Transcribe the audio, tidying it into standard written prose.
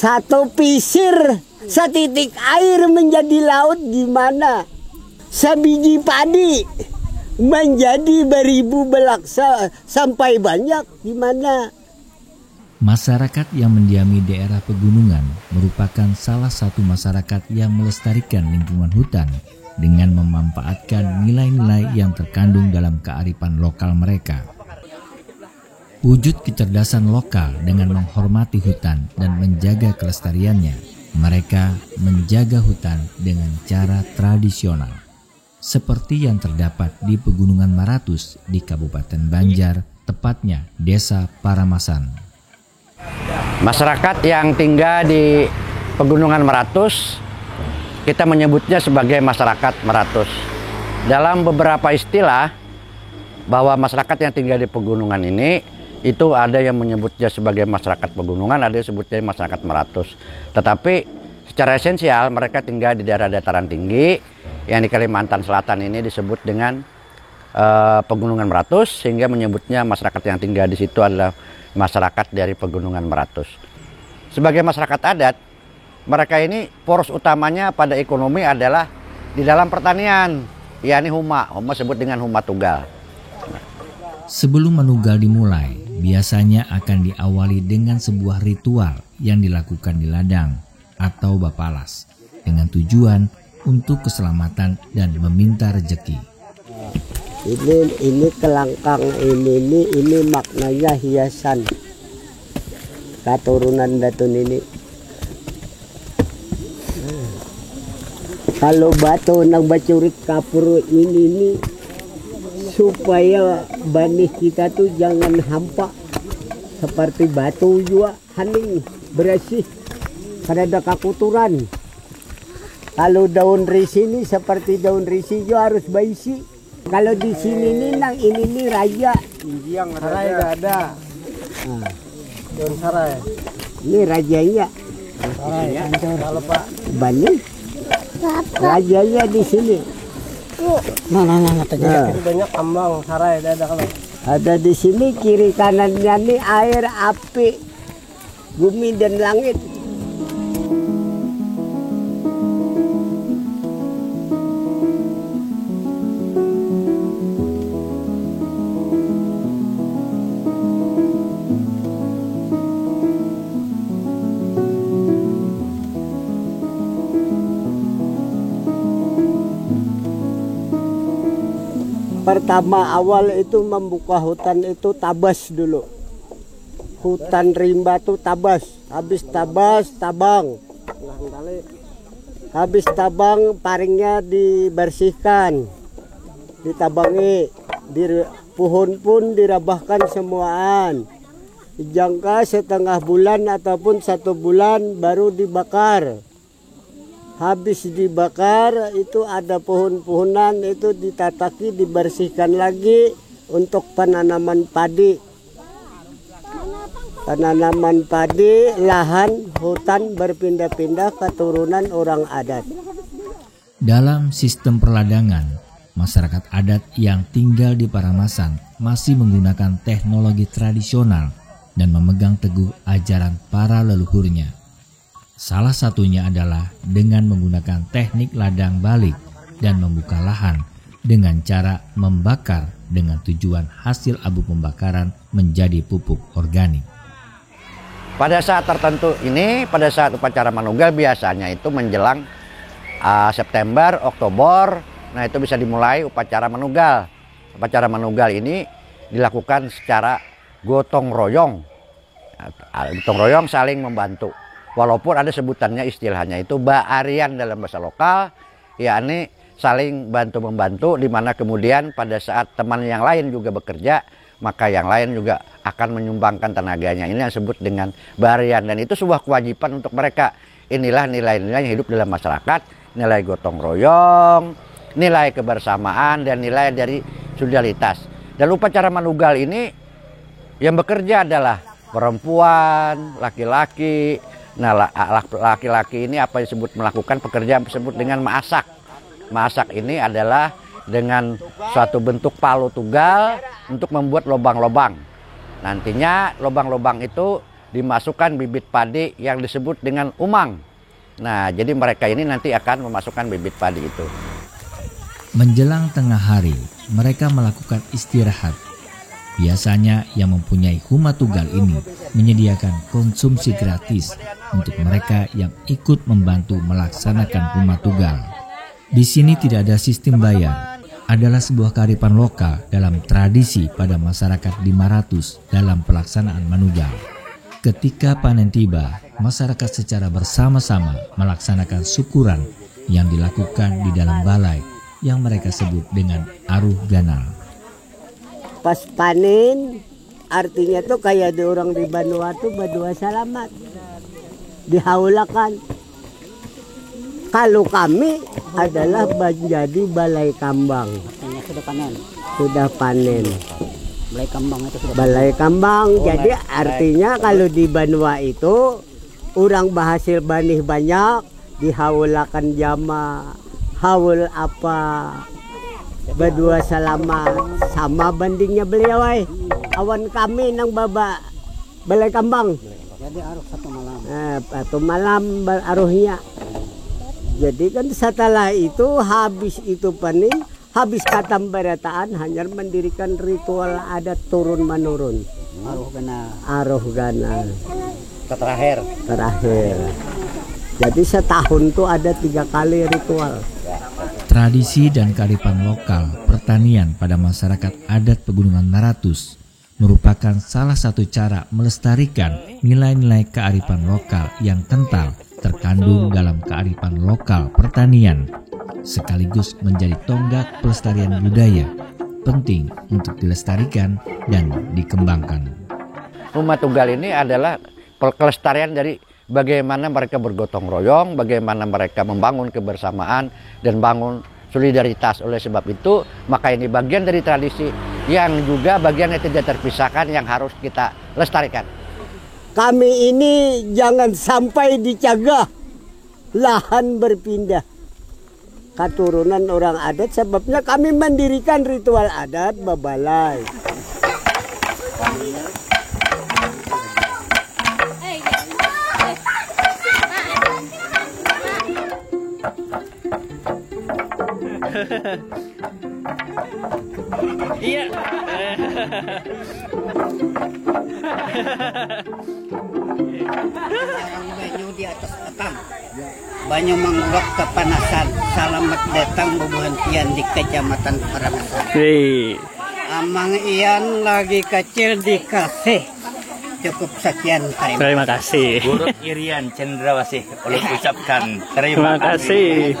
Satu pisir, setitik air menjadi laut gimana? Sebiji padi menjadi beribu belaksa sampai banyak gimana? Masyarakat yang mendiami daerah pegunungan merupakan salah satu masyarakat yang melestarikan lingkungan hutan dengan memanfaatkan nilai-nilai yang terkandung dalam kearifan lokal mereka. Wujud kecerdasan lokal dengan menghormati hutan dan menjaga kelestariannya, mereka menjaga hutan dengan cara tradisional. Seperti yang terdapat di Pegunungan Maratus di Kabupaten Banjar, tepatnya Desa Paramasan. Masyarakat yang tinggal di Pegunungan Maratus, kita menyebutnya sebagai masyarakat Maratus. Dalam beberapa istilah, bahwa masyarakat yang tinggal di pegunungan ini, itu ada yang menyebutnya sebagai masyarakat pegunungan, ada yang sebutnya masyarakat Maratus. Tetapi secara esensial mereka tinggal di daerah dataran tinggi yang di Kalimantan Selatan ini disebut dengan Pegunungan Maratus, sehingga menyebutnya masyarakat yang tinggal di situ adalah masyarakat dari Pegunungan Maratus. Sebagai masyarakat adat, mereka ini poros utamanya pada ekonomi adalah di dalam pertanian, yakni huma disebut dengan huma tunggal. Sebelum manugal dimulai, biasanya akan diawali dengan sebuah ritual yang dilakukan di ladang atau bapalas dengan tujuan untuk keselamatan dan meminta rezeki. Ini kelangkang ini maknanya hiasan keturunan datun ini. Kalau batu nang bacurik kapur ini supaya banih kita tuh jangan hampa seperti batu juga hening bersih karena ada kakuturan. Kalau daun risi ini seperti daun risi juga harus baisi. Kalau di sini nih nang ini nih raja. Yang sarai nggak ada. Nah, Daun sarai. ini rajanya. Sarai. Kalau Pak. Banyak. Rajanya di sini. Nah. Ini banyak ambang sarai ada kalau. Ada di sini kiri kanannya nih air, api, bumi dan langit. Pertama awal itu membuka hutan itu tabas dulu. Hutan rimba tuh tabas. Habis tabas tabang. Habis tabang paringnya dibersihkan. Ditabangi. Pohon pun dirabahkan semuaan. Jangka setengah bulan ataupun 1 bulan baru dibakar. Habis dibakar itu ada pohon-pohonan itu ditataki, dibersihkan lagi untuk penanaman padi. Penanaman padi, lahan, hutan berpindah-pindah keturunan orang adat. Dalam sistem perladangan, masyarakat adat yang tinggal di Paramasan masih menggunakan teknologi tradisional dan memegang teguh ajaran para leluhurnya. Salah satunya adalah dengan menggunakan teknik ladang balik dan membuka lahan dengan cara membakar dengan tujuan hasil abu pembakaran menjadi pupuk organik. Pada saat tertentu ini, pada saat upacara manugal biasanya itu menjelang September, Oktober, nah itu bisa dimulai upacara manugal. Upacara manugal ini dilakukan secara gotong royong. Gotong royong saling membantu. Walaupun ada sebutannya istilahnya itu baarian dalam bahasa lokal, yakni saling bantu-membantu, di mana kemudian pada saat teman yang lain juga bekerja, maka yang lain juga akan menyumbangkan tenaganya. Ini yang disebut dengan baarian, dan itu sebuah kewajiban untuk mereka. Inilah nilai-nilai yang hidup dalam masyarakat, nilai gotong royong, nilai kebersamaan, dan nilai dari solidaritas. Dan upacara manugal ini yang bekerja adalah perempuan, laki-laki. Nah, laki-laki ini apa disebut melakukan pekerjaan disebut dengan masak. Masak ini adalah dengan suatu bentuk palu tunggal untuk membuat lubang-lubang. Nantinya lubang-lubang itu dimasukkan bibit padi yang disebut dengan umang. Nah, jadi mereka ini nanti akan memasukkan bibit padi itu. Menjelang tengah hari, mereka melakukan istirahat. Biasanya yang mempunyai Huma Tunggal ini menyediakan konsumsi gratis untuk mereka yang ikut membantu melaksanakan Huma Tunggal. Di sini tidak ada sistem bayar, adalah sebuah kearifan lokal dalam tradisi pada masyarakat di Maratus dalam pelaksanaan Manugal. Ketika panen tiba, masyarakat secara bersama-sama melaksanakan syukuran yang dilakukan di dalam balai yang mereka sebut dengan Aruh Ganal. Pas panen, artinya tuh kayak di orang di Vanuatu berdua selamat, dihaulakan. Kalau kami adalah menjadi balai kambang. Sudah panen. Sudah panen. Balai kambang itu sudah. Balai kambang. Jadi artinya kalau di Banua itu orang berhasil banih banyak, dihaulakan jama, haul apa, berdua selamat, sama bandingnya beliau awan kami nang baba balai kambang. Jadi aruh satu malam. Satu malam aruhnya. Jadi kan setelah itu habis itu panen, habis katam berataan hanya mendirikan ritual adat turun menurun. Aruh ganal. Aruh ganal. Terakhir. Jadi setahun tuh ada 3 kali ritual. Tradisi dan kearifan lokal pertanian pada masyarakat adat Pegunungan Maratus merupakan salah satu cara melestarikan nilai-nilai kearifan lokal yang kental terkandung dalam kearifan lokal pertanian, sekaligus menjadi tonggak pelestarian budaya penting untuk dilestarikan dan dikembangkan. Huma Tunggal ini adalah kelestarian dari bagaimana mereka bergotong royong, bagaimana mereka membangun kebersamaan dan bangun solidaritas. Oleh sebab itu, maka ini bagian dari tradisi yang juga bagian yang tidak terpisahkan yang harus kita lestarikan. Kami ini jangan sampai dicegah lahan berpindah keturunan orang adat, sebabnya kami mendirikan ritual adat babalai. Iya. Banyu di atas atang. Banyu menggok kepanasan. Selamat datang bebuhantian di Kecamatan Paramasan. Amang Ian lagi kecil dikasih. Cukup sekian Terima kasih. Buruk Irian Cendrawasih, ulun ucapkan Terima kasih.